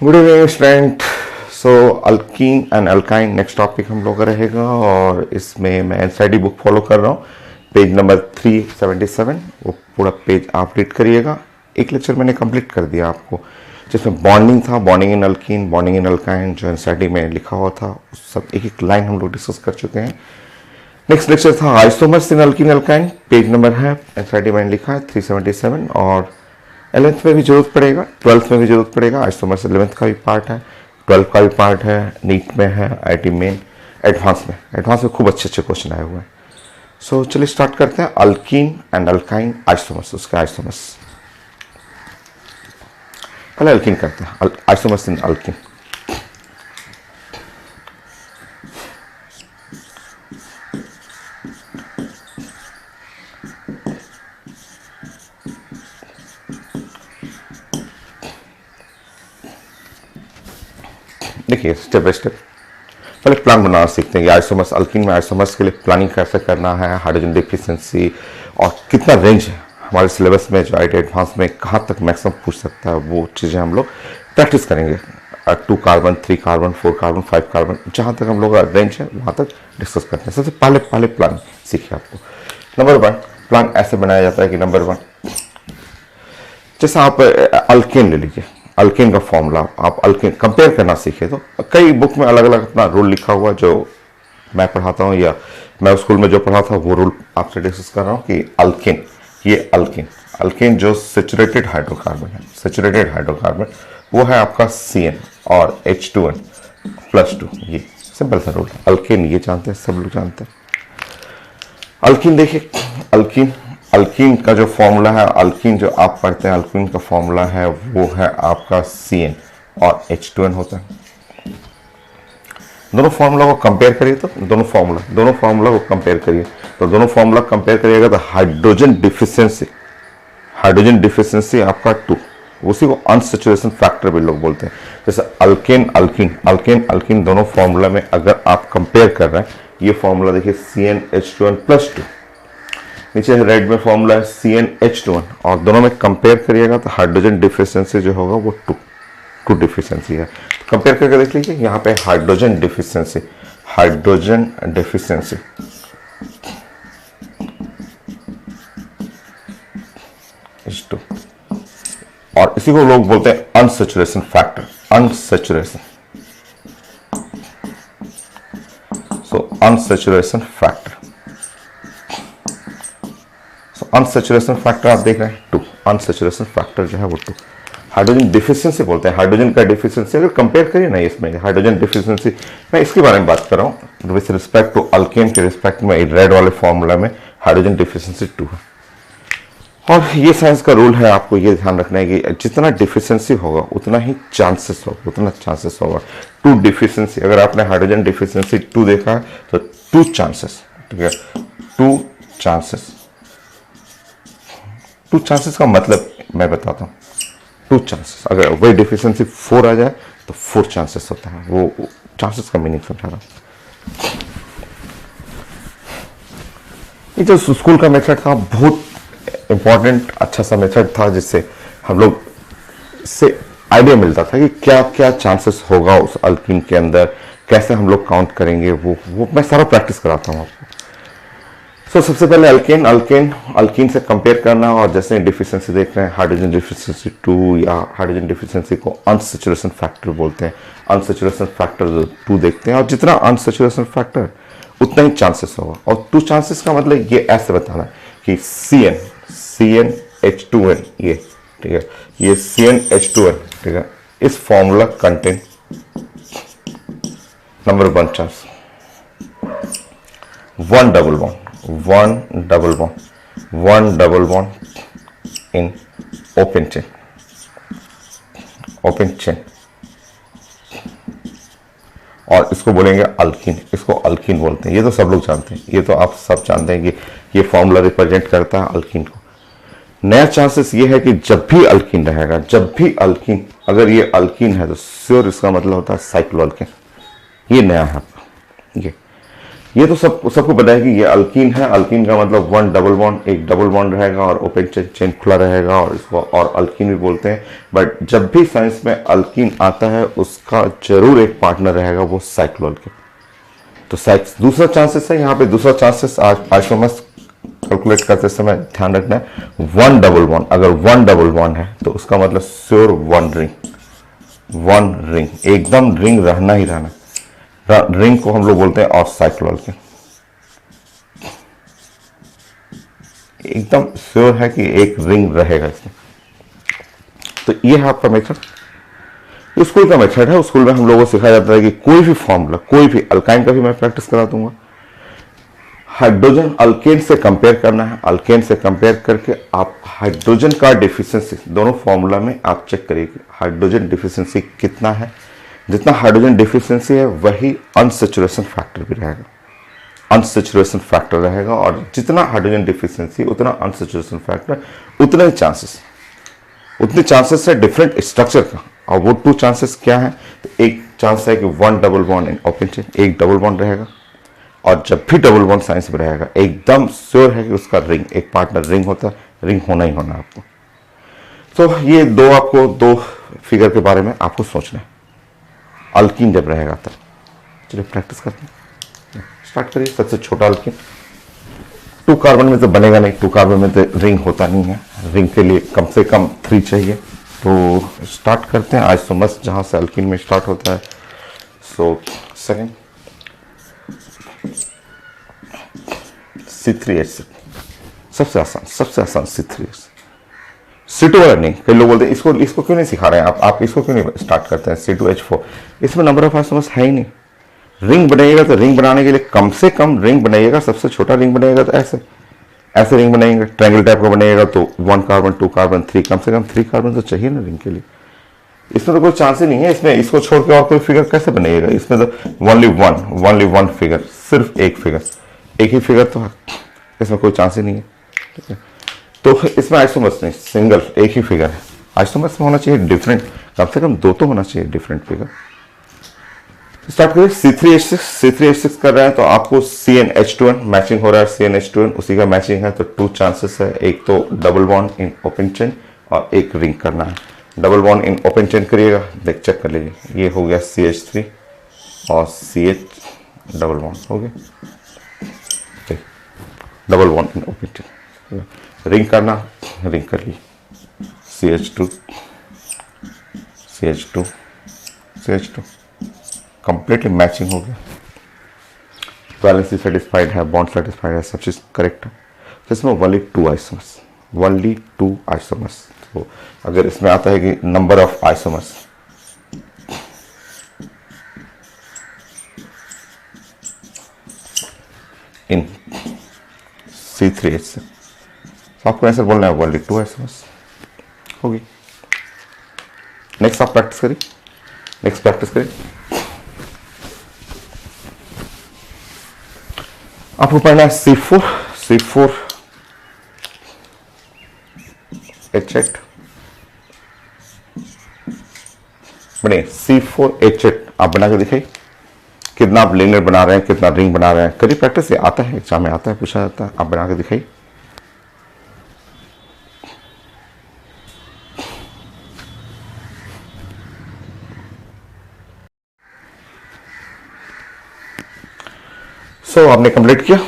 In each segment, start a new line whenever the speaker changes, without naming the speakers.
Good evening student. So alkyne and alkyne next topic हम लोग का रहेगा और इसमें मैं एनसीईआरटी बुक फॉलो कर रहा हूँ। पेज नंबर 377 वो पूरा पेज आप रीड करिएगा। एक लेक्चर मैंने कंप्लीट कर दिया आपको जिसमें बॉन्डिंग था, bonding in alkyne, bonding in alkyne जो एनसीईआरटी में लिखा हुआ था उस सब एक एक लाइन हम लोग डिस्कस कर चुके हैं। नेक्स्ट लेक्चर था आइसोमर्स इन अल्कीन अल्काइन, पेज नंबर है एनसीईआरटी में लिखा है 377 और 11th में भी जरूरत पड़ेगा, 12th में भी जरूरत पड़ेगा। आइसोमर्स 11th का भी पार्ट है, 12th का भी पार्ट है, नीट में है, आईटी मेन, एडवांस में खूब अच्छे अच्छे क्वेश्चन आए हुए हैं। सो चलिए स्टार्ट करते हैं। अल्कीन एंड अल्काइन आइसोमर्स, उसके आइसोमर्स पहले अल्कीन करते हैं। आइसोमर्स इन अल्कीन। देखिए स्टेप बाय स्टेप पहले प्लान बनाना सीखते हैं कि आइसोमर्स अल्कीन में आइसोमर्स के लिए प्लानिंग कैसे करना है, हाइड्रोजन डिफिशिएंसी और कितना रेंज है हमारे सिलेबस में जो आईटी एडवांस में कहाँ तक मैक्सिमम पूछ सकता है, वो चीज़ें हम लोग प्रैक्टिस करेंगे। 2 कार्बन, 3 कार्बन, 4 कार्बन, 5 कार्बन, जहाँ तक हम लोग का रेंज है वहाँ तक डिस्कस करते हैं। सबसे पहले प्लान सीखिए आपको। नंबर 1 प्लान ऐसे बनाया जाता है कि नंबर 1 जैसे आप अल्केन ले लीजिए, अल्केन का फॉर्मूला आप अल्केन कंपेयर करना सीखे तो कई बुक में अलग अलग अपना रूल लिखा हुआ जो मैं पढ़ाता हूँ या मैं स्कूल में जो पढ़ा था वो रूल आपसे डिस्कस कर रहा हूँ कि अल्केन, ये अल्केन जो सैचुरेटेड हाइड्रोकार्बन है, सैचुरेटेड हाइड्रोकार्बन वो है आपका CN और H2N+2। ये सिंपल सा रूल। अल्केन ये जानते हैं, सब लोग जानते हैं। अल्कीन देखिए, अल्कीन का जो फॉर्मूला है, अल्कीन जो आप पढ़ते हैं अल्कीन का फॉर्मूला है वो है आपका CN और H2N होता है। दोनों फॉर्मूला को कंपेयर करिए तो दोनों फॉर्मूला को कंपेयर करिए तो दोनों फॉर्मूला कंपेयर करिएगा तो हाइड्रोजन डिफिशिएंसी आपका 2, उसी को अनसैचुरेशन फैक्टर भी लोग बोलते हैं। जैसे अल्केन दोनों फॉर्मूला में अगर आप कंपेयर कर रहे हैं, ये फॉर्मूला देखिए CnH2n+2, नीचे रेड में फॉर्मूला है CnH2n और दोनों में कंपेयर करिएगा तो हाइड्रोजन डिफिशिएंसी जो होगा वो 2 डिफिशिएंसी है। तो कंपेयर करके देख लीजिए, यहाँ पे हाइड्रोजन डिफिशिएंसी H2 और इसी को लोग बोलते हैं unsaturation factor, unsaturation factor. Unsaturation factor आप देख रहे हैं 2, अनसैचुरेशन फैक्टर जो है वो 2। हाइड्रोजन डिफिशिएंसी बोलते हैं, हाइड्रोजन का डिफिशिएंसी अगर कंपेयर करिए ना इसमें हाइड्रोजन डिफिशिएंसी, मैं इसके बारे में बात कर रहा हूँ विथ रिस्पेक्ट टू अल्केन के रिस्पेक्ट में रेड वाले फॉर्मूला में हाइड्रोजन डिफिशिएंसी 2 है। और ये साइंस का रूल है, आपको ये ध्यान रखना है कि जितना डिफिशिएंसी होगा उतना ही चांसेस होगा। 2 डिफिशिएंसी, अगर आपने हाइड्रोजन डिफिशिएंसी 2 देखा है तो 2 चांसेस, ठीक है, 2 चांसेस का मतलब मैं बताता हूँ। 2 चांसेस, अगर वही डिफिशिएंसी 4 आ जाए तो 4 चांसेस होता है। वो चांसेस का मीनिंग समझा रहा हूँ। ये जो स्कूल का मेथड था बहुत इंपॉर्टेंट, अच्छा सा मेथड था जिससे हम लोग से आइडिया मिलता था कि क्या क्या चांसेस होगा उस अल्कीन के अंदर, कैसे हम लोग काउंट करेंगे, वो मैं सारा प्रैक्टिस कराता हूँ आपको। सबसे पहले अल्कीन से कंपेयर करना और जैसे डिफिशिएंसी देख रहे हैं हाइड्रोजन डिफिशिएंसी 2 या हाइड्रोजन डिफिशिएंसी को अनसैचुरेशन फैक्टर बोलते हैं। अनसैचुरेशन फैक्टर 2 देखते हैं और जितना अनसैचुरेशन फैक्टर उतना ही चांसेस होगा। और 2 चांसेस का मतलब ये ऐसे बताना है कि CnH2n, ये ठीक है, ये CnH2n, ठीक है, इस formula contain number 1 chance 1 double bond in open chain और इसको बोलेंगे अल्कीन, इसको अल्कीन बोलते हैं। ये तो सब लोग जानते हैं, ये तो आप सब जानते हैं कि ये फॉर्मूला रिप्रेजेंट करता है अल्कीन को। नया चांसेस ये है कि जब भी अल्कीन रहेगा, अगर ये अल्कीन है तो श्योर इसका मतलब होता है साइक्लोअल्केन। ये नया है आपका। ये ये तो सबको पता है कि ये अल्कीन है। अल्कीन का मतलब वन डबल बॉन्ड, एक डबल बॉन्ड रहेगा और ओपन चेन खुला रहेगा, और इसको और अल्कीन भी बोलते हैं। बट जब भी साइंस में अल्कीन आता है उसका जरूर एक पार्टनर रहेगा, वो साइक्लोअल्केन। तो दूसरा चांसेस है यहाँ पे, दूसरा चांसेस आइसोमर्स कैलकुलेट करते समय ध्यान रखना है वन डबल बॉन्ड। अगर वन डबल बॉन्ड है तो उसका मतलब श्योर वन रिंग, एकदम रिंग रहना ही रहना। रिंग को हम लोग बोलते हैं और साइक्लोअल्केन। एकदम श्योर है कि एक रिंग रहेगा इसमें। तो ये है आपका मेथड, स्कूल का मेथड है। स्कूल में हम लोगों को सिखाया जाता है कि कोई भी फॉर्मूला, कोई भी अल्काइन का भी मैं प्रैक्टिस करा दूंगा, हाइड्रोजन अल्केन से कंपेयर करना है। अल्केन से कंपेयर करके आप हाइड्रोजन का डिफिशिएंसी दोनों फॉर्मूला में आप चेक करिए हाइड्रोजन डिफिशिएंसी कितना है। जितना हाइड्रोजन डिफिशिएंसी है वही अनसैचुरेशन फैक्टर भी रहेगा, अनसैचुरेशन फैक्टर रहेगा। और जितना हाइड्रोजन डिफिशिएंसी उतना अनसैचुरेशन फैक्टर, उतने चांसेस है डिफरेंट स्ट्रक्चर का। और वो टू चांसेस क्या है? तो एक चांस है कि one double bond in open chain, एक डबल बॉन्ड रहेगा। और जब भी डबल बॉन्ड साइंस में रहेगा एकदम श्योर है कि उसका रिंग, एक पार्टनर रिंग होता है, रिंग होना ही होना आपको। तो ये दो फिगर के बारे में आपको सोचना है अल्कीन जब रहेगा तब। चलिए प्रैक्टिस करते हैं, स्टार्ट करिए। सबसे छोटा अल्कीन 2 कार्बन में तो बनेगा नहीं, 2 कार्बन में तो रिंग होता नहीं है, रिंग के लिए कम से कम 3 चाहिए। तो स्टार्ट करते हैं आइसोमर्स जहां से अल्कीन में स्टार्ट होता है। सो सेकंड C3H6 सबसे आसान C3H6। C2 वाला नहीं, कई लोग बोलते हैं इसको क्यों नहीं सिखा रहे हैं आप इसको क्यों नहीं स्टार्ट करते हैं C2H4। इसमें नंबर ऑफ आइसोमर्स है ही नहीं। रिंग बनाइएगा तो रिंग बनाने के लिए कम से कम रिंग बनाइएगा, सबसे छोटा रिंग बनाइएगा तो ऐसे रिंग बनाएंगे। ट्रायंगल टाइप का बनाइएगा तो 1 कार्बन 2 कार्बन 3, कम से कम 3 कार्बन तो चाहिए ना रिंग के लिए। इसमें तो कोई चांस ही नहीं है। इसमें इसको छोड़ के और कोई फिगर कैसे बनेगा? इसमें तो ओनली वन फिगर, सिर्फ एक ही फिगर तो है, इसमें कोई चांस ही नहीं है। ठीक है, तो इसमें आइसोमर्स नहीं, सिंगल एक ही फिगर है। आइसोमर्स में होना चाहिए डिफरेंट, कम से कम 2 तो होना चाहिए डिफरेंट फिगर। स्टार्ट करिए। C3H6 कर रहे हैं तो आपको CnH2n मैचिंग हो रहा है, CnH2n उसी का मैचिंग है। तो 2 चांसेस है, एक तो double bond in open chain और एक रिंग करना है। Double bond in open chain करिएगा, चेक कर लीजिए, ये हो गया CH3 और CH डबल बॉन्ड हो गया। Double bond in open chain, ring करना, रिंग कर लीजिए, CH2 कंप्लीटली मैचिंग हो गया। वैलेंसी सेटिस्फाइड है, बॉन्ड सेटिस्फाइड है, सब चीज़ करेक्ट है। तो इसमें ओनली 2 आइसोमर्स। तो अगर इसमें आता है कि number of isomers, in C3H6, तो आपको आंसर बोलना है ओनली 2 आइसोमर्स होगी। नेक्स्ट आप प्रैक्टिस करिए। आपको पढ़ना है C4H8 बने। C4H8 आप बना के दिखाइए, कितना आप लीनियर बना रहे हैं, कितना रिंग बना रहे हैं। करिए प्रैक्टिस, ये आता है, एग्जाम में आता है, पूछा जाता है। आप बना के दिखाइए। आपने कंप्लीट किया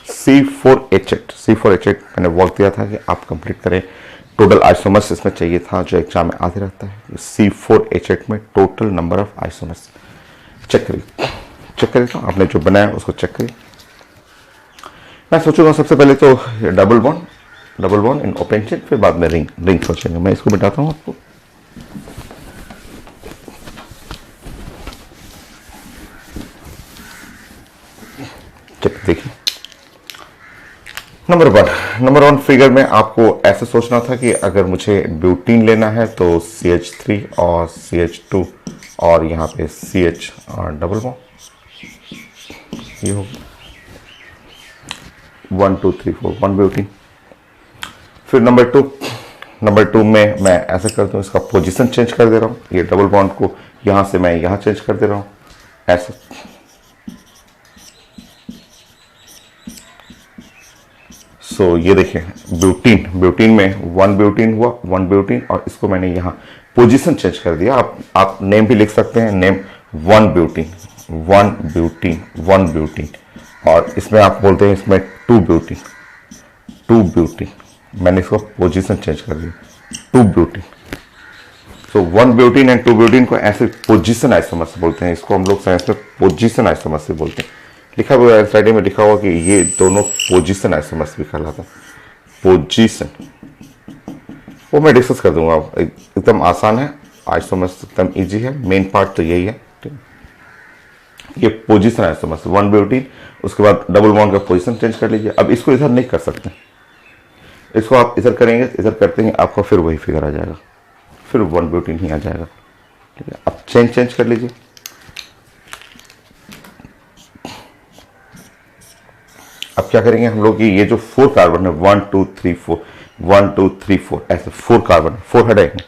C4H8 मैंने बोल दिया था कि आप कंप्लीट करें। टोटल आइसोमर्स इसमें चाहिए था, जो एग्जाम में आते रहता है। C4H8 में total number of isomers check करिए। तो आपने जो बनाया उसको चेक करिए। मैं सोचूंगा सबसे पहले तो double bond in open chain, फिर बाद में रिंग सोचेंगे। मैं इसको बताता हूँ आपको। देखिए, नंबर वन फिगर में आपको ऐसे सोचना था कि अगर मुझे ब्यूटीन लेना है तो CH3 और CH2 और यहाँ पे CH और डबल बॉन्ड, ये होगा 1 2 3 4 1 ब्यूटीन। फिर नंबर टू में मैं ऐसे करता हूँ, इसका पोजीशन चेंज कर दे रहा हूँ। ये डबल बॉन्ड को यहाँ से मैं यहाँ चेंज कर दे रहा हूँ, ऐसे सो ये देखिए ब्यूटीन, ब्यूटीन में वन ब्यूटीन हुआ, वन ब्यूटीन, और इसको मैंने यहाँ पोजीशन चेंज कर दिया। आप नेम भी लिख सकते हैं, name one butene, one butene, one butene, और इसमें आप बोलते हैं इसमें टू ब्यूटीन, टू ब्यूटीन। मैंने इसको पोजीशन चेंज कर दिया, to butene. So one butene and to butene को ऐसे पोजीशन आइसोमर्स बोलते हैं। इसको हम लोग साइंस में पोजीशन आइसोमर्स से बोलते हैं। लिखा हुआ है साइड में, लिखा हुआ कि ये दोनों पोजीशन आइसोमर्स भी कहलाता है, पोजीशन। वो मैं डिस्कस कर दूंगा, एकदम आसान है, आइसोमर्स एकदम इजी है, मेन पार्ट तो यही है। ये पोजीशन आइसोमर्स, वन ब्यूटीन, उसके बाद डबल बॉन्ड का पोजीशन चेंज कर लीजिए। अब इसको इधर नहीं कर सकते, इसको आप इधर करेंगे, इधर करते हैं आपको फिर वही फिगर आ जाएगा, फिर वन ब्यूटीन ही आ जाएगा। ठीक है, अब चेंज कर लीजिए। अब क्या करेंगे हम लोग, ये जो 4 कार्बन है, 1 2 3 4, 1 2 3 4, ऐसे 4 कार्बन, 4 हटाएंगे,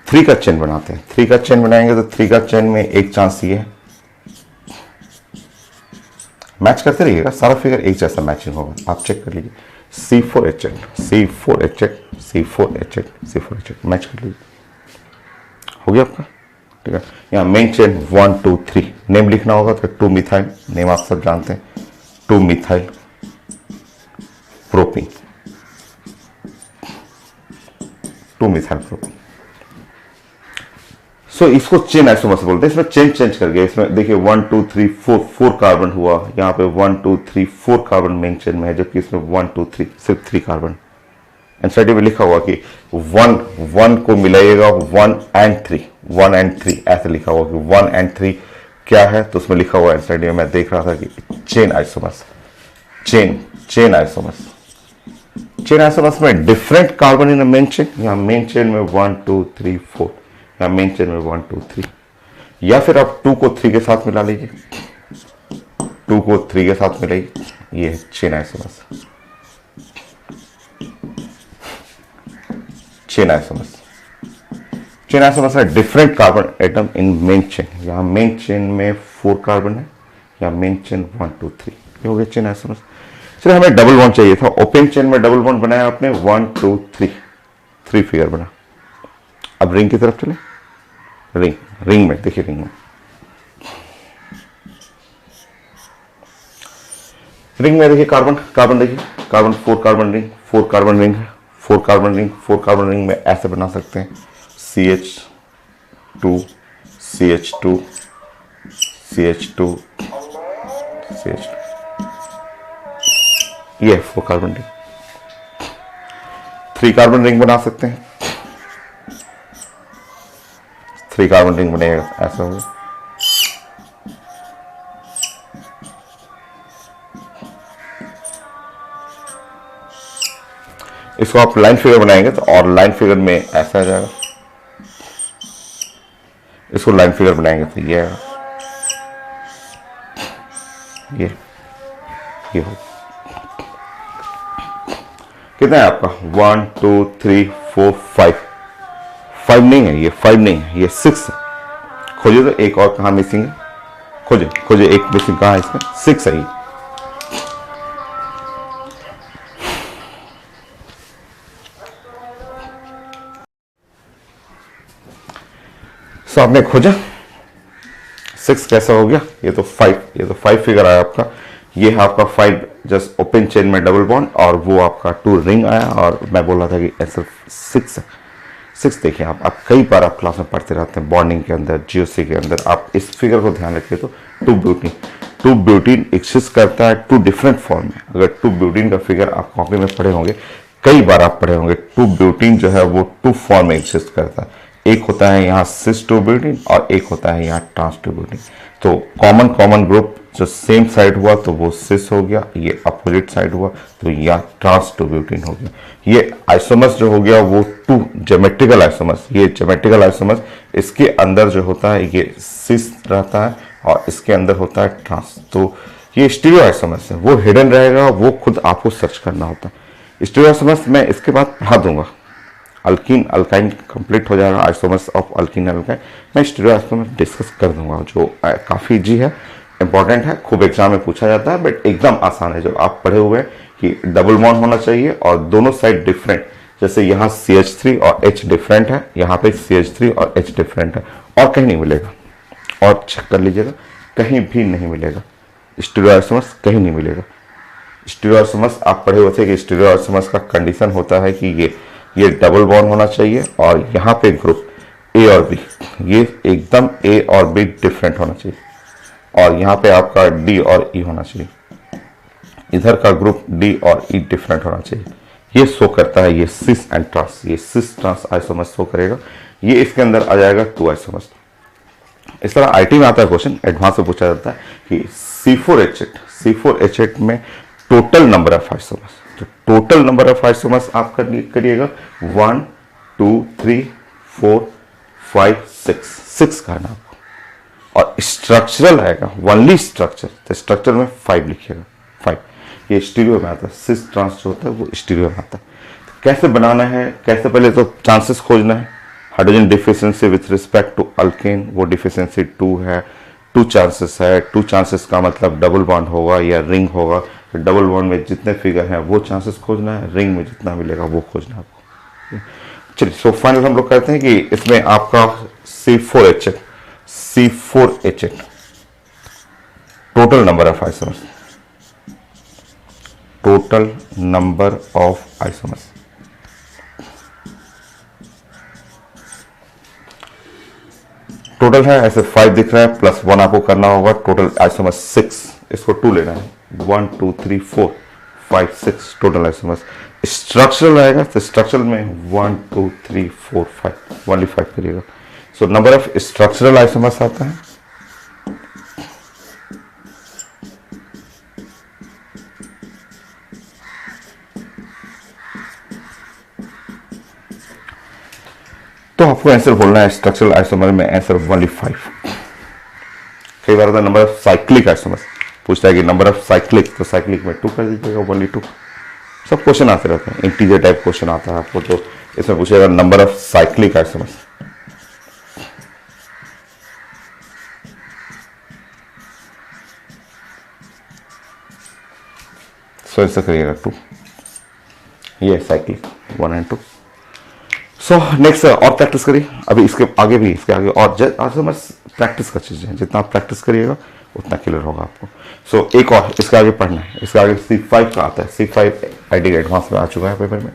3 का चेन बनाते हैं। 3 का चेन बनाएंगे तो 3 का चेन में एक चांस ये है, मैच करते रहिएगा, सारा फिगर एक जैसा मैचिंग होगा। आप चेक कर लीजिए, C4H8, C4H8, C4H8, C4H8, match कर लीजिए, हो गया आपका। ठीक है, यहाँ मेन चेन 1 2 3, नेम लिखना होगा तो 2 मिथाइल, नेम आप सब जानते हैं, 2 मिथाइल प्रोपीन, 2 मिथाइल प्रोपीन। सो इसको चेन आइसोमर्स बोलते हैं। इसमें चेंज करके, इसमें देखिए 1 2 3 4, 4 कार्बन हुआ, यहाँ पे 1 2 3 4 कार्बन मेन चेन में है, जबकि इसमें 1 2 3 सिर्फ 3 कार्बन। एनसीईआरटी में लिखा हुआ कि 1 को मिलाइएगा 1 एंड 3, 1 एंड 3, ऐसे लिखा हुआ कि 1 एंड 3 क्या है, तो उसमें लिखा हुआ है एनसीईआरटी में, मैं देख रहा था कि chain isomers, chain isomers. Chain isomers में different carbon in main chain, यहाँ मेन चेन में 1 2 3 4, या मेन चेन में 1 2 3, या फिर आप 2 को 3 के साथ मिला लीजिए, 2 को 3 के साथ मिलाइए, ये है chain isomers, chain isomers. Chain isomers है different carbon atom in main chain. यहाँ मेन चेन में 4 कार्बन है, या मेन चेन 1 2 3, ये हो गया चेन आइसोमर्स। चलिए हमें डबल बॉन्ड चाहिए था, ओपन चेन में डबल बॉन्ड बनाया आपने, 1 2 3, 3 फिगर बना। अब रिंग की तरफ चले, रिंग में देखिए, रिंग में देखिए कार्बन देखिए, carbon 4 carbon ring, 4 carbon ring है, 4 कार्बन रिंग, 4 कार्बन रिंग में ऐसे बना सकते हैं, CH2 CH2 CH2 CH2, ये 4 कार्बन रिंग। 3 कार्बन रिंग बना सकते हैं, 3 कार्बन रिंग बनेगा, ऐसा होगा। इसको आप लाइन फिगर बनाएंगे तो, और लाइन फिगर में ऐसा आ जाएगा, इसको लाइन फिगर बनाएंगे तो ये आएगा, ये हो। कितना है आपका, 1 2 3 4 5 नहीं है, ये 5 नहीं है, ये 6 है। खोजिए तो एक और कहाँ मिसिंग है, खोजे एक मिसिंग कहाँ है इसमें, 6 है ये। तो आपने खोजा 6 कैसा हो गया, ये तो 5 फिगर आया आपका। ये है आपका 5 जस्ट ओपन चेन में डबल बॉन्ड, और वो आपका 2 रिंग आया, और मैं बोल रहा था कि ऐसा 6 है। 6 देखिए, आप कई बार आप क्लास में पढ़ते रहते हैं, बॉन्डिंग के अंदर, जीओसी के अंदर, आप इस फिगर को ध्यान रखिए तो 2 ब्यूटीन एग्जिस्ट करता है 2 डिफरेंट फॉर्म में। अगर 2 ब्यूटीन का फिगर आप कॉपी में पढ़े होंगे, कई बार आप पढ़े होंगे, 2 ब्यूटीन जो है वो 2 फॉर्म में एग्जिस्ट करता है। एक होता है यहाँ सिस 2 ब्यूटीन, और एक होता है यहाँ ट्रांस 2 ब्यूटीन। तो कॉमन ग्रुप जो सेम साइड हुआ तो वो सिस हो गया, ये अपोजिट साइड हुआ तो यह ट्रांस 2 ब्यूटीन हो गया। ये आइसोमर्स जो हो गया वो 2 ज्योमेट्रिकल आइसोमर्स, ये ज्योमेट्रिकल आइसोमर्स, इसके अंदर जो होता है ये सिस रहता है, और इसके अंदर होता है ट्रांस। तो ये स्टीरियो आइसोमर्स है, वो हिडन रहेगा, वो खुद आपको सर्च करना होता है। स्टीरियो आइसोमर्स मैं इसके बाद पढ़ा दूंगा, अल्कीन अल्काइन कंप्लीट हो जाएगा, आइसोमर्स ऑफ अल्कीन अल्काइन मैं स्टीरियो आइसोमर्स डिस्कस कर दूंगा, जो काफ़ी इजी है, इंपॉर्टेंट है, खूब एग्जाम में पूछा जाता है, बट एकदम आसान है। जब आप पढ़े हुए हैं कि डबल बॉन्ड होना चाहिए और दोनों साइड डिफरेंट, जैसे यहाँ CH3 और H डिफरेंट है, यहाँ पे CH3 और H डिफरेंट है, और कहीं नहीं मिलेगा। और चेक कर लीजिएगा, कहीं भी नहीं मिलेगा, स्टीरियोआइसोमर्स कहीं नहीं मिलेगा। स्टीरियोआइसोमर्स आप पढ़े हुए थे कि स्टीरियोआइसोमर्स का कंडीशन होता है कि ये डबल बॉन्ड होना चाहिए और यहाँ पे ग्रुप A और B, ये एकदम A और B डिफरेंट होना चाहिए, और यहाँ पे आपका D और E होना चाहिए, इधर का ग्रुप D और E डिफरेंट होना चाहिए। ये शो करता है, ये सिस एंड ट्रांस, ये सिस ट्रांस आइसोमर्स शो करेगा। ये इसके अंदर आ जाएगा 2 आइसोमर्स। इस तरह आईटी में आता है क्वेश्चन, एडवांस में पूछा जाता है कि C4H8 में टोटल नंबर ऑफ आइसोमर्स, तो टोटल नंबर ऑफ आइसोमर्स आप करिएगा 1 2 3 4 5 6 करना आपको, और स्ट्रक्चरल आएगा ओनली स्ट्रक्चर, तो स्ट्रक्चर में 5 लिखिएगा, 5। ये स्टीरियो में आता है, सिस ट्रांस जो होता है वो स्टीरियो में आता है। तो कैसे बनाना है, कैसे, पहले तो चांसेस खोजना है। Hydrogen deficiency with respect to alkane, वो डिफिशिएंसी 2 है, 2 चांसेस है। 2 चांसेस का मतलब डबल बॉन्ड होगा या रिंग होगा, तो डबल बॉन्ड में जितने फिगर हैं वो चांसेस खोजना है, रिंग में जितना मिलेगा वो खोजना है आपको। चलिए, सो फाइनल हम लोग कहते हैं कि इसमें आपका C4H8 total number of isomers, total number of isomers, total है ऐसे 5 दिख रहा है, प्लस 1 आपको करना होगा, टोटल आइसोमर्स 6, इसको 2 लेना है, 1 2 3 4 5 6 टोटल आइसोमर्स। स्ट्रक्चरल आएगा, तो स्ट्रक्चरल में 1 2 3 4 5 ओनली 5 करिएगा। So number of structural isomers आता है तो आपको आंसर बोलना है स्ट्रक्चरल आइसोमर में आंसर ओनली 5। कई बार होता है नंबर ऑफ साइक्लिक आइसोमर्स, पूछता है कि नंबर ऑफ साइक्लिक, तो साइक्लिक में 2 कर दीजिएगा, ओनली 2। सब क्वेश्चन आते रहते हैं, इंटीजर टाइप क्वेश्चन आता है आपको, तो इसमें पूछेगा नंबर ऑफ साइक्लिक आइसोमर्स। सो ऐसा करिएगा 2, ये साइक्लिक 1 एंड 2। सो नेक्स्ट और प्रैक्टिस करिए, अभी इसके आगे भी, इसके आगे और आइसोमर्स प्रैक्टिस का चीज़ है, जितना आप प्रैक्टिस करिएगा उतना क्लियर होगा आपको। सो एक और इसके आगे पढ़ना है, इसके आगे C5 का आता है, C5 आईडी एडवांस में आ चुका है पेपर में।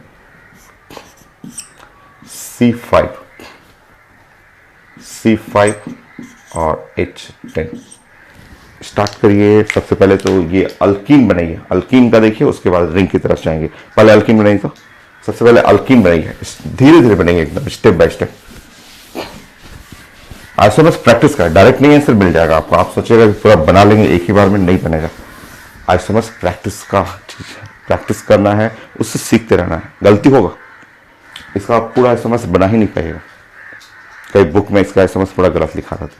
C5 और H10 स्टार्ट करिए। सबसे पहले तो ये अल्कीन बनाइए, अल्कीन का देखिए, उसके बाद रिंग की तरफ जाएंगे। पहले अल्कीन बनाइए, तो सबसे पहले अल्कीन बनाइए, धीरे धीरे बनाइए, एकदम step by step. Isomers practice का, डायरेक्ट नहीं आंसर मिल जाएगा आपको, आप सोचिएगा कि पूरा बना लेंगे एक ही बार में, नहीं बनेगा। आइसोमर्स प्रैक्टिस का चीज है, प्रैक्टिस करना है, उससे सीखते रहना है। गलती होगा, इसका आप पूरा आइसोमर्स बना ही नहीं पाएगा। कई बुक में इसका आइसोमर्स पूरा गलत लिखा रहता है,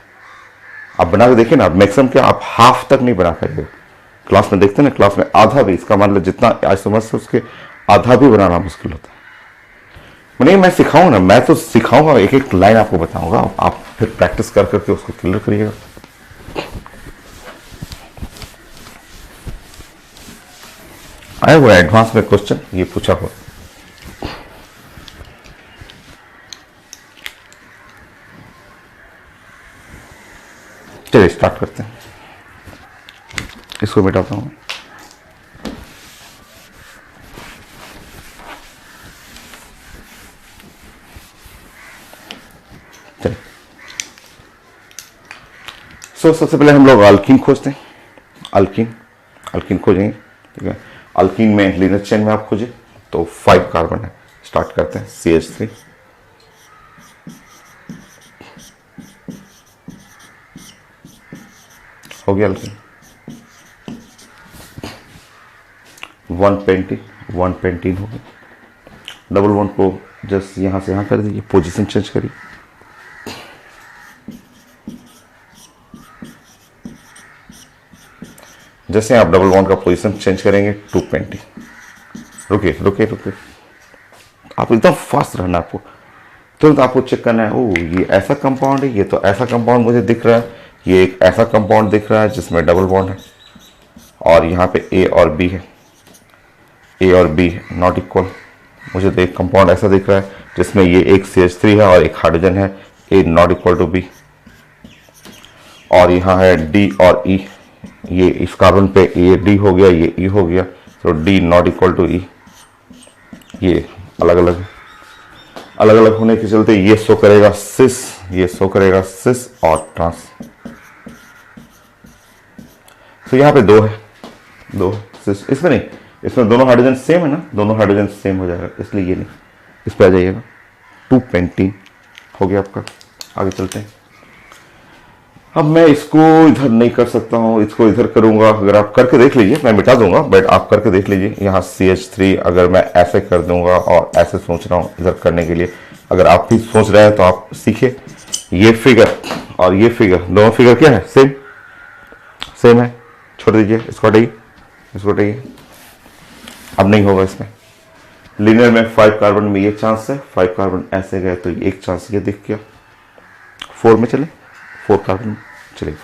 आप बना के देखिए ना, मैक्सिमम क्या आप हाफ तक नहीं बना पाएंगे। क्लास में देखते हैं ना, क्लास में आधा भी, इसका मतलब जितना आइसोमर्स है उसके आधा भी बनाना मुश्किल होता है। नहीं, मैं सिखाऊंगा ना, मैं तो सिखाऊंगा, एक एक लाइन आपको बताऊंगा, आप फिर प्रैक्टिस कर करके उसको क्लियर करिएगा। आया हुआ एडवांस में क्वेश्चन ये पूछा हुआ। चलिए स्टार्ट करते हैं, इसको मिटाता हूं। सबसे पहले हम लोग अल्कीन खोजते हैं। अल्कीन खोजेंगे, ठीक है। अल्कीन में लीनियर चेन में आप खोजें तो 5 कार्बन है। स्टार्ट करते हैं, CH3 हो गया अल्कीन। 1 पेंटीन हो गया। डबल बॉन्ड को जस्ट यहां से यहां कर दीजिए, पोजीशन चेंज करिए। जैसे आप डबल बॉन्ड का पोजीशन चेंज करेंगे, 2 पेंटीन। रुकिए, आप एकदम फास्ट रहना, आपको तुरंत आपको चेक करना है। ओ, ये ऐसा कंपाउंड है, ये तो ऐसा कंपाउंड मुझे दिख रहा है, ये एक ऐसा कंपाउंड दिख रहा है जिसमें डबल बॉन्ड है, और यहाँ पे A और B है। ए और बी नॉट इक्वल। मुझे तो एक कंपाउंड ऐसा दिख रहा है जिसमें ये एक CH3 है और एक हाइड्रोजन है, ए नॉट इक्वल टू बी। और यहाँ है डी और ई, ये इस कार्बन पे ए डी हो गया, ये ई हो गया, तो डी नॉट इक्वल टू ई। ये अलग अलग होने के चलते ये शो करेगा सिस, ये शो करेगा सिस और ट्रांस। तो यहाँ पे दो सिस, इसमें नहीं, इसमें दोनों हाइड्रोजन सेम है ना, दोनों हाइड्रोजन सेम हो जाएगा, इसलिए ये नहीं, इस पे आ जाइएगा। 2 पेंटीन हो गया आपका। आगे चलते हैं। अब मैं इसको इधर नहीं कर सकता हूँ, इसको इधर करूंगा। अगर आप करके देख लीजिए, मैं मिटा दूंगा, बट आप करके देख लीजिए। यहाँ CH3 अगर मैं ऐसे कर दूंगा और ऐसे सोच रहा हूँ इधर करने के लिए, अगर आप भी सोच रहे हैं तो आप सीखिए। ये फिगर और ये फिगर, दोनों फिगर क्या है, सेम है। छोड़ दीजिए, इसको हटाइए, इसको हटाइए। अब नहीं होगा इसमें। लिनियर में 5 कार्बन में ये चांस है, 5 कार्बन ऐसे गए तो एक चांस ये दिख गया। 4 में चले, 4 कार्बन चलिए,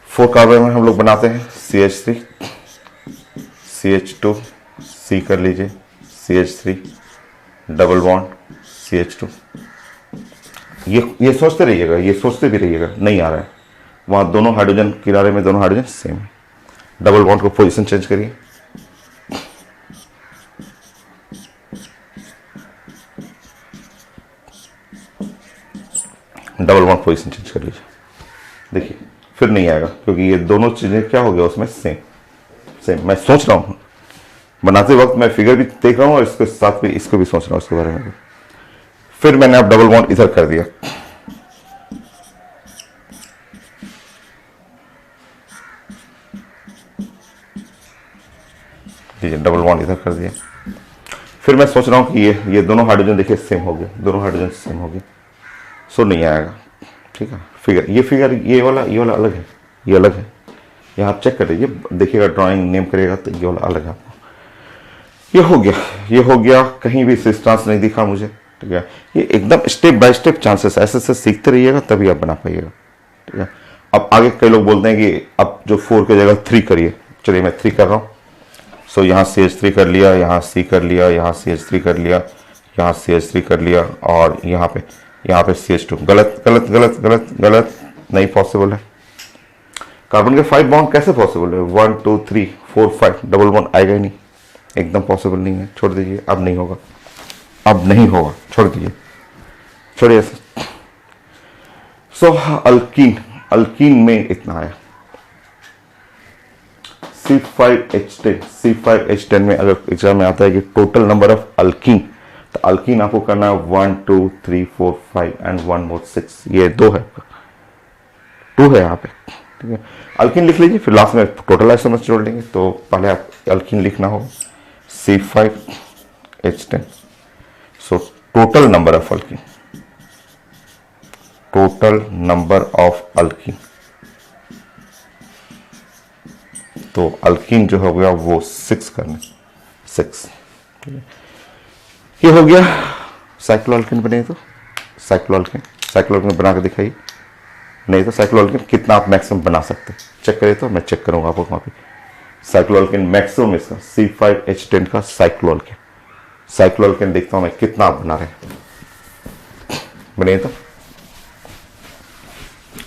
4 कार्बन में हम लोग बनाते हैं CH3, CH2, C कर लीजिए, CH3, डबल बॉन्ड CH2। ये सोचते रहिएगा, ये सोचते भी रहिएगा, नहीं आ रहा है। वहां दोनों हाइड्रोजन किनारे में दोनों हाइड्रोजन सेम है। डबल बॉन्ड को पोजीशन चेंज करिए, डबल बॉन्ड पोजीशन चेंज कर लीजिए। देखिए फिर नहीं आएगा, क्योंकि ये दोनों चीजें क्या हो गया उसमें, सेम। मैं सोच रहा हूँ बनाते वक्त, मैं फिगर भी देख रहा हूँ और इसके साथ भी इसको भी सोच रहा हूँ इसके बारे में। फिर मैंने अब डबल बॉन्ड इधर कर दिया, डबल बॉन्ड इधर कर दिया। फिर मैं सोच रहा हूँ कि ये दोनों हाइड्रोजन देखिए सेम हो गए, दोनों हाइड्रोजन सेम हो गए, सो नहीं आएगा। ठीक है, ये फिगर ये वाला अलग है, ये अलग है। यहाँ आप चेक कर लीजिए, देखिएगा ड्राइंग नेम करिएगा तो ये वाला अलग है आपको। ये हो गया, कहीं भी सिस्टांस नहीं दिखा मुझे। ठीक है, ये एकदम स्टेप बाय स्टेप चांसेस, ऐसे सीखते रहिएगा तभी आप बना पाइएगा। ठीक है, अब आगे कई लोग बोलते हैं कि अब जो 4 की जगह 3 करिए। चलिए मैं 3 कर रहा हूँ। सो यहाँ CH3 कर लिया, यहाँ C कर लिया, यहाँ CH3 कर लिया, यहाँ CH3 कर लिया, और यहाँ पे CH2। गलत, नहीं पॉसिबल है। कार्बन के 5 बॉन्ड कैसे पॉसिबल है? 1 2 3 4 5 डबल बॉन्ड आएगा ही नहीं, एकदम पॉसिबल नहीं है। छोड़ दीजिए, अब नहीं होगा, छोड़ दीजिए, छोड़िए। सो अल्कीन में इतना आया। C5H10 में अगर एग्जाम में आता है कि टोटल नंबर ऑफ अल्कीन, तो अल्कीन आपको करना है 1 2 3 4 5 एंड 1 मोर 6। ये 2 है, 2 है यहाँ पे। ठीक है, अल्कीन लिख लीजिए, फिर लास्ट में टोटल आइसोमर्स जोड़ लेंगे। तो पहले आप अल्कीन लिखना हो C5H10। So total number of alkyne, तो अल्कीन जो हो गया वो 6 करना, 6। ये हो गया साइक्लोअल्केन बने। तो साइक्लोअल्केन बना के दिखाइए। नहीं तो साइक्लोअल्केन कितना आप मैक्सिमम बना सकते हैं चेक करिए, तो मैं चेक करूंगा आपको वहां पे। साइक्लोअल्केन मैक्सिमम इसका C5H10 का साइक्लोअल्केन देखता हूं मैं कितना आप बना रहे हैं। बने तो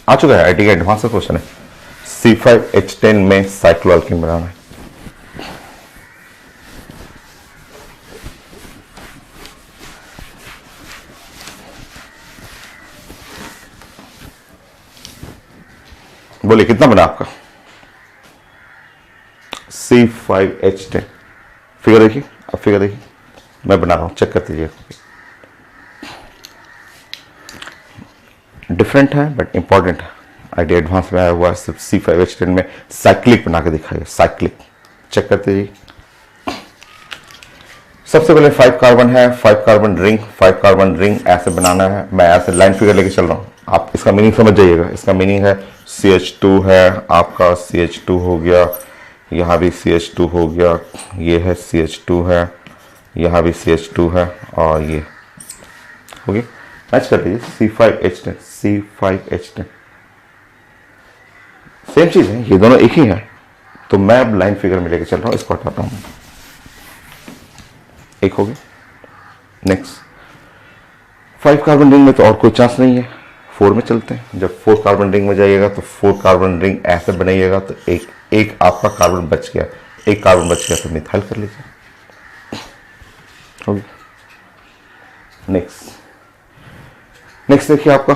आ चुका है, आईटी का एडवांस का क्वेश्चन है। C5H10 में साइक्लोअल्केन बनाना है। बोलिए कितना बना आपका? C5H10 फिगर देखिए, अब फिगर देखिए, मैं बना रहा हूं, चेक कर दीजिए। डिफरेंट है बट इंपॉर्टेंट है। आईडी एडवांस में आया हुआ है, सिर्फ C5H10 में साइक्लिक बना के दिखाइए। साइक्लिक चेक करते जाइए। सबसे पहले 5 कार्बन है, 5 कार्बन रिंग ऐसे बनाना है। मैं ऐसे लाइन फिगर लेके चल रहा हूँ, आप इसका मीनिंग समझ जाइएगा। इसका मीनिंग है CH2 है आपका, CH2 हो गया, यहाँ भी CH2 हो गया, ये है CH2 है, यहाँ भी CH2 है, और ये हो गया। मैच कर दीजिए C5H10 सेम चीज है, ये दोनों एक ही है। तो मैं अब लाइन फिगर में लेके चल रहा हूँ, इसको हटाता हूँ। एक हो गया। नेक्स्ट 5 कार्बन रिंग में तो और कोई चांस नहीं है, 4 में चलते हैं। जब 4 कार्बन रिंग में जाइएगा तो 4 कार्बन रिंग ऐसे बनाइएगा तो एक आपका कार्बन बच गया, एक कार्बन बच गया तो मिथाइल कर लीजिए, हो गया। नेक्स्ट देखिए आपका,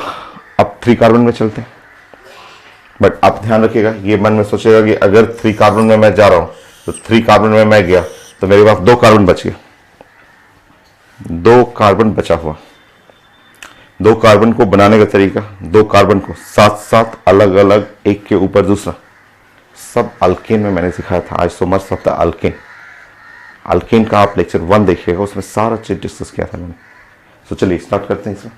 अब 3 कार्बन में चलते हैं। बट आप ध्यान रखिएगा, ये मन में सोचेगा कि अगर 3 कार्बन में मैं जा रहा हूं तो 3 कार्बन में मैं गया तो मेरे पास 2 कार्बन बच गए, 2 कार्बन बचा हुआ। 2 कार्बन को बनाने का तरीका, 2 कार्बन को साथ साथ अलग अलग एक के ऊपर दूसरा, सब अल्केन में मैंने सिखाया था। Isomers of the alkane, alkane का आप लेक्चर 1 देखिएगा, उसमें सारा चीज डिस्कस किया था मैंने। तो चलिए स्टार्ट करते हैं इसमें।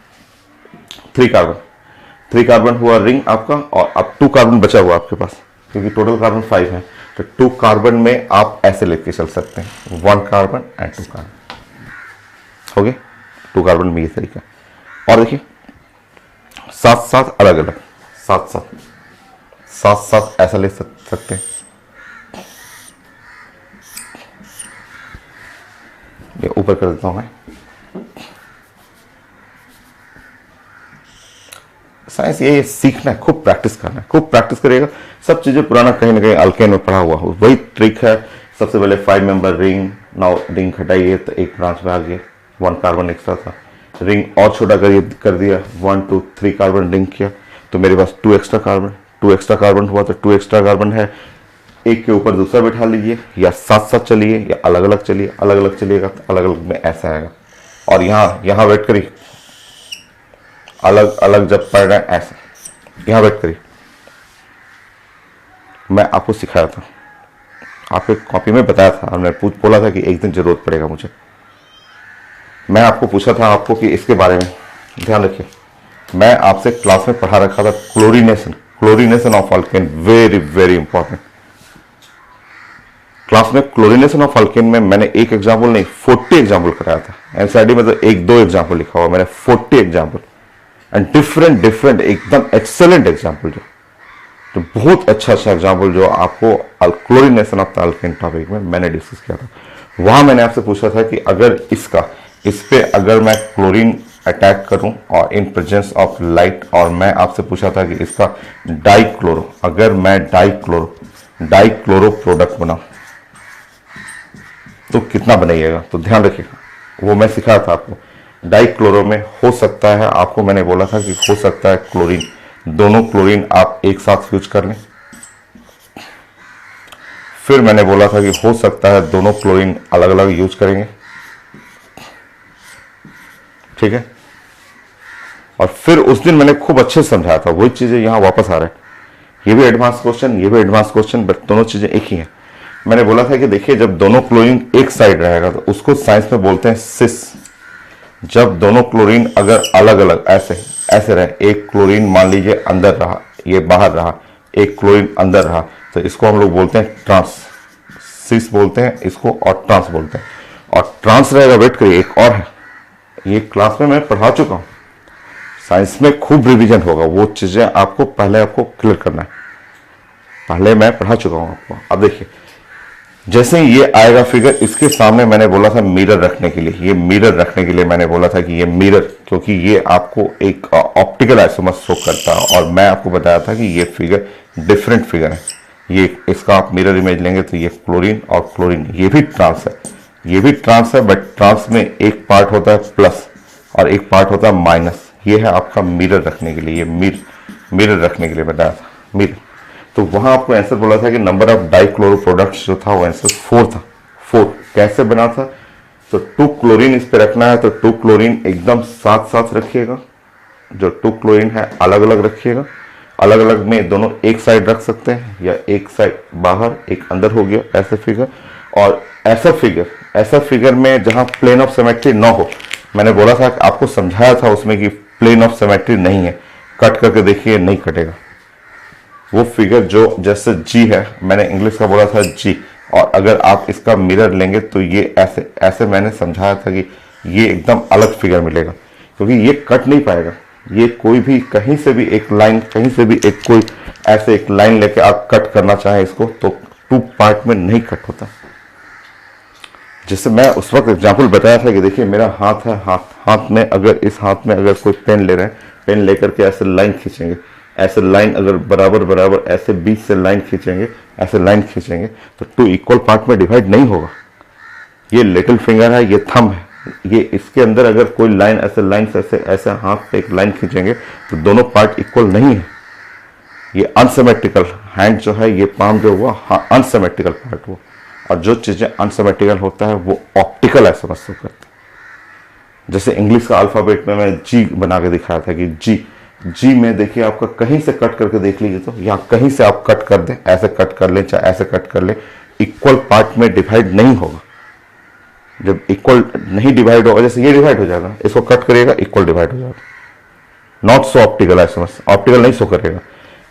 3 कार्बन हुआ रिंग आपका, और अब 2 कार्बन बचा हुआ आपके पास, क्योंकि टोटल कार्बन 5 है। तो 2 कार्बन में आप ऐसे लेके चल सकते हैं, 1 कार्बन एंड 2 कार्बन, हो गए 2 कार्बन में ये तरीका। और देखिए साथ साथ अलग अलग, साथ साथ ऐसा ले सकते हैं। ये ऊपर कर देता हूं मैं। साइंस ये सीखना है, खूब प्रैक्टिस करना है, खूब प्रैक्टिस करिएगा। सब चीजें पुराना कहीं ना कहीं अल्केन में पढ़ा हुआ हो, वही ट्रिक है। सबसे पहले 5 मेंबर रिंग, नाउ रिंग हटाइए तो एक ब्रांच में आ गया, 1 कार्बन एक्स्ट्रा था। रिंग और छोटा कर दिया, 1 2 3 कार्बन रिंग किया तो मेरे पास 2 एक्स्ट्रा कार्बन हुआ। तो 2 एक्स्ट्रा कार्बन है, एक के ऊपर दूसरा बैठा लीजिए, या साथ साथ चलिए या अलग अलग चलिए। अलग अलग चलिएगा तो अलग अलग में ऐसा आएगा। और यहाँ वेट करिए, अलग अलग जब पढ़ रहे हैं ऐसा, यहाँ वेट करिए। मैं आपको सिखाया था, आपके कॉपी में बताया था, और मैंने बोला था कि एक दिन जरूरत पड़ेगा मुझे। मैं आपको पूछा था आपको कि इसके बारे में ध्यान रखिए। मैं आपसे क्लास में पढ़ा रखा था chlorination of alkane, very very important. Class में क्लोरीनेशन ऑफ अल्केन में मैंने एक एग्जाम्पल नहीं 40 एग्जाम्पल कराया था। एनसीईआरटी में तो 1-2 एग्जाम्पल लिखा हुआ, मैंने 40 एग्जाम्पल एंड डिफरेंट एकदम एक्सेलेंट एग्जाम्पल, जो बहुत अच्छा एग्जाम्पल जो आपको chlorination of the alkane topic में मैंने डिस्कस किया था। वहां मैंने आपसे पूछा था कि अगर इस पे अगर मैं क्लोरीन अटैक करूं और इन प्रेजेंस ऑफ लाइट, और मैं आपसे पूछा था कि इसका डाइक्लोरो, अगर मैं डाइक्लोरो प्रोडक्ट बनाऊं तो कितना बनाइएगा। तो ध्यान रखिएगा, वो मैं सिखाया था आपको। डाइक्लोरो में हो सकता है, आपको मैंने बोला था कि हो सकता है क्लोरीन, दोनों क्लोरीन आप एक साथ यूज कर लें। फिर मैंने बोला था कि हो सकता है दोनों क्लोरीन अलग अलग यूज करेंगे, ठीक है। और फिर उस दिन मैंने खूब अच्छे से समझाया था, वही चीजें यहां वापस आ रहा है। ये भी एडवांस क्वेश्चन, ये भी एडवांस क्वेश्चन, बट दोनों चीजें एक ही हैं। मैंने बोला था कि देखिए, जब दोनों क्लोरीन एक साइड रहेगा तो उसको साइंस में बोलते हैं सिस। जब दोनों क्लोरीन अगर अलग अलग ऐसे रहे, एक क्लोरीन मान लीजिए अंदर रहा, ये बाहर रहा, एक क्लोरीन अंदर रहा, तो इसको हम लोग बोलते हैं ट्रांस, सिस बोलते हैं इसको, और ट्रांस बोलते हैं। और ट्रांस रहेगा, वेट करिए, एक और है, ये क्लास में मैं पढ़ा चुका हूं, साइंस में खूब रिवीजन होगा, वो चीजें आपको पहले क्लियर करना है, पहले मैं पढ़ा चुका हूं आपको। अब देखिए, जैसे ही ये आएगा फिगर, इसके सामने मैंने बोला था मिरर रखने के लिए, ये मिरर रखने के लिए मैंने बोला था कि ये मिरर, क्योंकि ये आपको एक ऑप्टिकल आइसोमर शो करता है, और मैं आपको बताया था कि ये फिगर डिफरेंट फिगर है। ये इसका आप मिरर इमेज लेंगे तो ये क्लोरीन और क्लोरीन, ये भी ट्रांस है, ये भी ट्रांस है, बट ट्रांस में एक पार्ट होता है प्लस और एक पार्ट होता है माइनस। ये है आपका मिरर रखने के लिए, ये मिरर रखने के लिए बताया था, मिरर। तो वहां आपको आंसर बोला था कि नंबर ऑफ डाइक्लोरो प्रोडक्ट्स जो था वो आंसर 4 था। 4 कैसे बना था, तो 2 क्लोरीन इस पे रखना है, तो 2 क्लोरीन एकदम साथ साथ रखिएगा, जो 2 क्लोरीन है अलग अलग रखिएगा। अलग अलग में दोनों एक साइड रख सकते हैं, या एक साइड बाहर एक अंदर हो गया, ऐसे फिगर। और ऐसा फिगर में जहां प्लेन ऑफ सिमेट्री ना हो, मैंने बोला था, आपको समझाया था उसमें कि प्लेन ऑफ सिमेट्री नहीं है, कट करके देखिए नहीं कटेगा। वो फिगर जो जैसे जी है, मैंने इंग्लिश का बोला था जी, और अगर आप इसका मिरर लेंगे तो ये ऐसे मैंने समझाया था कि ये एकदम अलग फिगर मिलेगा, क्योंकि ये कट नहीं पाएगा। ये कोई भी कहीं से भी एक लाइन, कहीं से भी एक कोई ऐसे एक लाइन लेके आप कट करना चाहें इसको, तो 2 पार्ट में नहीं कट होता। जैसे मैं उस वक्त एग्जाम्पल बताया था कि देखिए मेरा हाथ है, हाथ में अगर इस हाथ में अगर कोई पेन ले रहे हैं, पेन लेकर के ऐसे लाइन खींचेंगे, ऐसे लाइन अगर बराबर बराबर ऐसे बीच से लाइन खींचेंगे, ऐसे लाइन खींचेंगे तो टू इक्वल पार्ट में डिवाइड नहीं होगा। ये लिटिल फिंगर है, ये थंब है, ये इसके अंदर अगर कोई लाइन ऐसे लाइन से ऐसे ऐसे हाथ पे एक लाइन खींचेंगे तो दोनों पार्ट इक्वल नहीं है। ये अनसिमेट्रिकल हैंड जो है, ये पाम जो हुआ अनसिमेट्रिकल पार्ट हुआ। और जो चीजें अनसिमेट्रिकल होता है वो ऑप्टिकल एसएमएस से करते हैं। जैसे इंग्लिश का अल्फाबेट में मैं जी बना के दिखाया था कि जी में देखिए आपका कहीं से कट करके देख लीजिए तो, या कहीं से आप कट कर दें, ऐसे कट कर लें चाहे ऐसे कट कर लें, इक्वल पार्ट में डिवाइड नहीं होगा। जब इक्वल नहीं डिवाइड होगा, जैसे ये डिवाइड हो जाएगा, इसको कट करिएगा इक्वल डिवाइड हो जाएगा। Not so optical SMS, optical नहीं शो करेगा।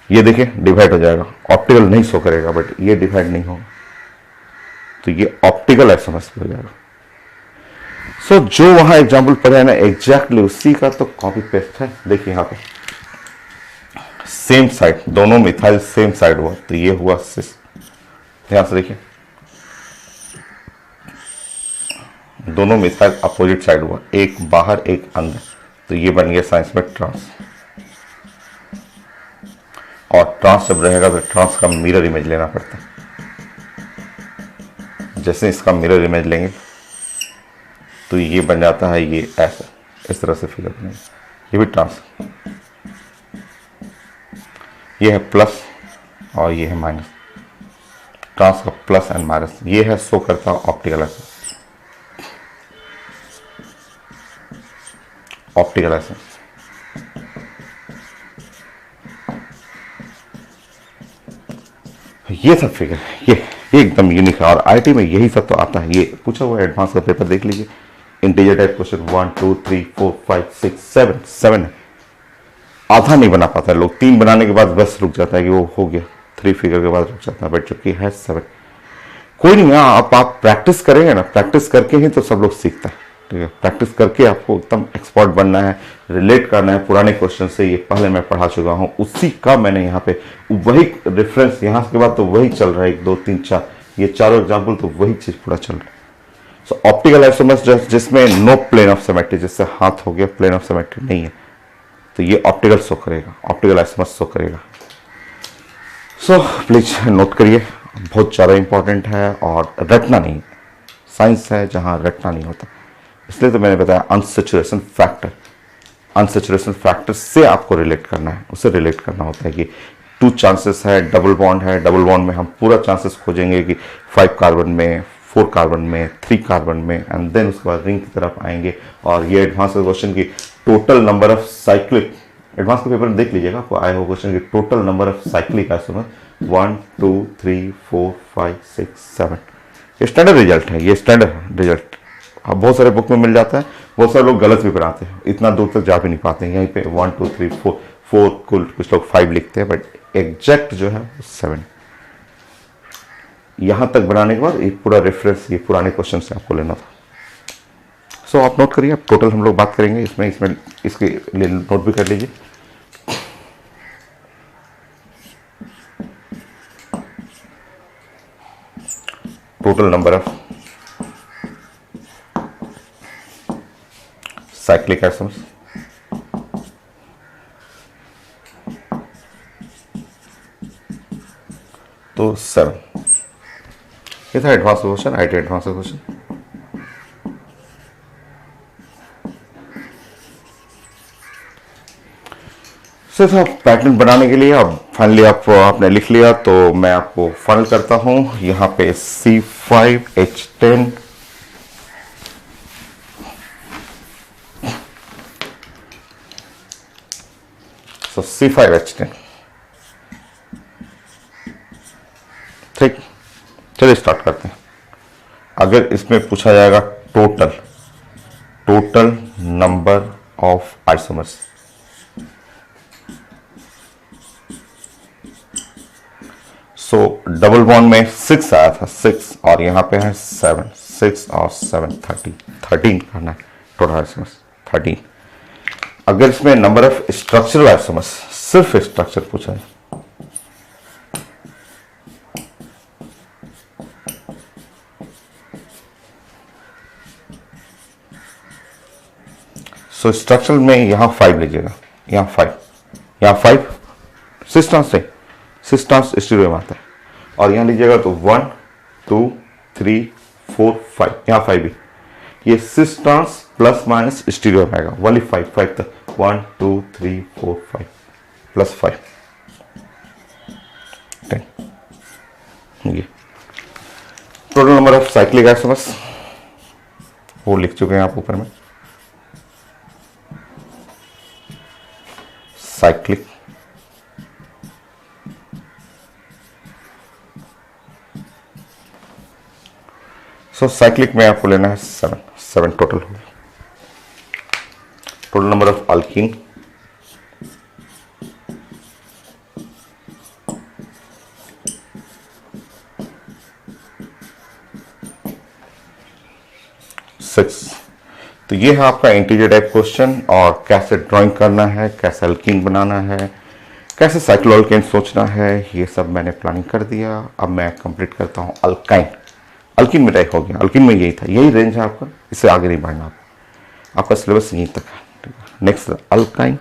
ये देखिए डिवाइड हो जाएगा, ऑप्टिकल नहीं शो करेगा, बट ये डिवाइड नहीं होगा, तो ये ऑप्टिकल एसएमएस हो जाएगा। सो जो वहां एग्जाम्पल पढ़ा है ना, एग्जैक्टली उसी का तो कॉपी पेस्ट है। देखिए यहां पे सेम साइड, दोनों मिथाइल सेम साइड हुआ, तो ये हुआ सिस। ध्यान से देखिए, दोनों मिथाइल अपोजिट साइड हुआ, एक बाहर एक अंदर, तो ये बन गया साइंस में ट्रांस। और ट्रांस जब रहेगा तो ट्रांस का मिरर इमेज लेना पड़ता है। जैसे इसका मिरर इमेज लेंगे तो ये बन जाता है, ये ऐसा इस तरह से फिगर बनेगा। ये भी ट्रांस, ये है प्लस और ये है माइनस। ट्रांस का प्लस एंड माइनस ये है, शो करता है ऑप्टिकल एसएमएस। ऑप्टिकल एसएमएस ये सब फिगर, ये एकदम यूनिक है और आईटी में यही सब तो आता है। ये पूछा हुआ एडवांस का पेपर देख लीजिए, इंटीजर टाइप क्वेश्चन 1 2 3 4 5 6 7 है। आधा नहीं बना पाता है लोग, 3 बनाने के बाद बस रुक जाता है कि वो हो गया, 3 फिगर के बाद रुक जाता है, बट चूंकि है 7। कोई नहीं, आप प्रैक्टिस करेंगे ना, प्रैक्टिस करके ही तो सब लोग सीखता है। ठीक है, प्रैक्टिस करके आपको एकदम एक्सपर्ट बनना है, रिलेट करना है पुराने क्वेश्चन से। ये पहले मैं पढ़ा चुका हूँ, उसी का मैंने यहाँ पे वही रेफरेंस, यहाँ के बाद तो वही चल रहा है, 1 2 3 4, ये चारों एग्जाम्पल तो वही चीज पूरा चल रहा है। सो ऑप्टिकल एसएमएस जिसमें नो प्लेन ऑफ सिमेट्री, जिससे हाथ हो गया प्लेन ऑफ सिमेट्री नहीं है, तो ये ऑप्टिकल शो करेगा, ऑप्टिकल एसएमएस शो करेगा। सो प्लीज नोट करिए, बहुत ज़्यादा इंपॉर्टेंट है और रटना नहीं, साइंस है जहाँ रटना नहीं होता। इसलिए तो मैंने बताया अनसैचुरेशन फैक्टर, अनसैचुरेशन फैक्टर से आपको रिलेट करना है, उससे रिलेट करना होता है कि 2 चांसेस है, डबल बॉन्ड है, डबल बॉन्ड में हम पूरा चांसेस खोजेंगे कि 5 कार्बन में, 4 कार्बन में, 3 कार्बन में, एंड देन उसके बाद रिंग की तरफ आएंगे। और ये एडवांस क्वेश्चन की total number of cyclic, advance के पेपर में देख लीजिएगा, आपको आया हो क्वेश्चन की total number of cyclic isomer 1 2 3 4 5 6 7। ये स्टैंडर्ड रिजल्ट है, ये स्टैंडर्ड रिजल्ट अब बहुत सारे बुक में मिल जाता है। बहुत सारे लोग गलत भी बनाते हैं, इतना दूर तक जा भी नहीं पाते हैं। यहीं पे 1 2 3 4 कुछ लोग 5 लिखते हैं, बट एग्जैक्ट जो है 7। यहां तक बनाने के बाद एक पूरा रेफरेंस ये पुराने क्वेश्चन से आपको लेना था। सो आप नोट करिए, अब टोटल हम लोग बात करेंगे इसमें इसके लिए नोट भी कर लीजिए। Total number of cyclic isomers, तो 7। ये था advance question, IT advance question. सिर्फ पैटर्न बनाने के लिए अब फाइनली आपने लिख लिया, तो मैं आपको फाइनल करता हूं। यहां पे C5H10 C5H10 ठीक। चलिए स्टार्ट करते हैं। अगर इसमें पूछा जाएगा total number of isomers, so double bond में 6 आया था, 6 और यहां पे है 7, 6 और 7 13 करना है टोटल आइसोमर्स 13। अगर इसमें नंबर ऑफ स्ट्रक्चरल आइसोमर्स, सिर्फ स्ट्रक्चर पूछा है, सो स्ट्रक्चरल में यहाँ 5 लीजिएगा, यहाँ 5, यहाँ 5 सिस ट्रांस से, सिस ट्रांस स्टीरियो में आता है। और यहाँ लीजिएगा तो 1 2 3 4 5, यहाँ 5 भी, ये cis trans plus minus stereo में आएगा, ओनली 5 तक, 1 2 3 4 5 प्लस 5 10। ये total number of cyclic isomers वो लिख चुके हैं आप ऊपर में। साइक्लिक साइक्लिक में आपको लेना है 7 टोटल होगा। टोटल नंबर ऑफ अल्कीन, तो ये है आपका इंटीजर टाइप क्वेश्चन, और कैसे ड्राइंग करना है, कैसे अल्कीन बनाना है, कैसे साइक्लोअल्केन सोचना है, ये सब मैंने प्लानिंग कर दिया। अब मैं कंप्लीट करता हूँ अल्काइन। अल्कीन में टाइप हो गया, अल्कीन में यही था, यही रेंज है आपका, इससे आगे नहीं बढ़ना आपका सिलेबस यहीं तक है। Next alkyne.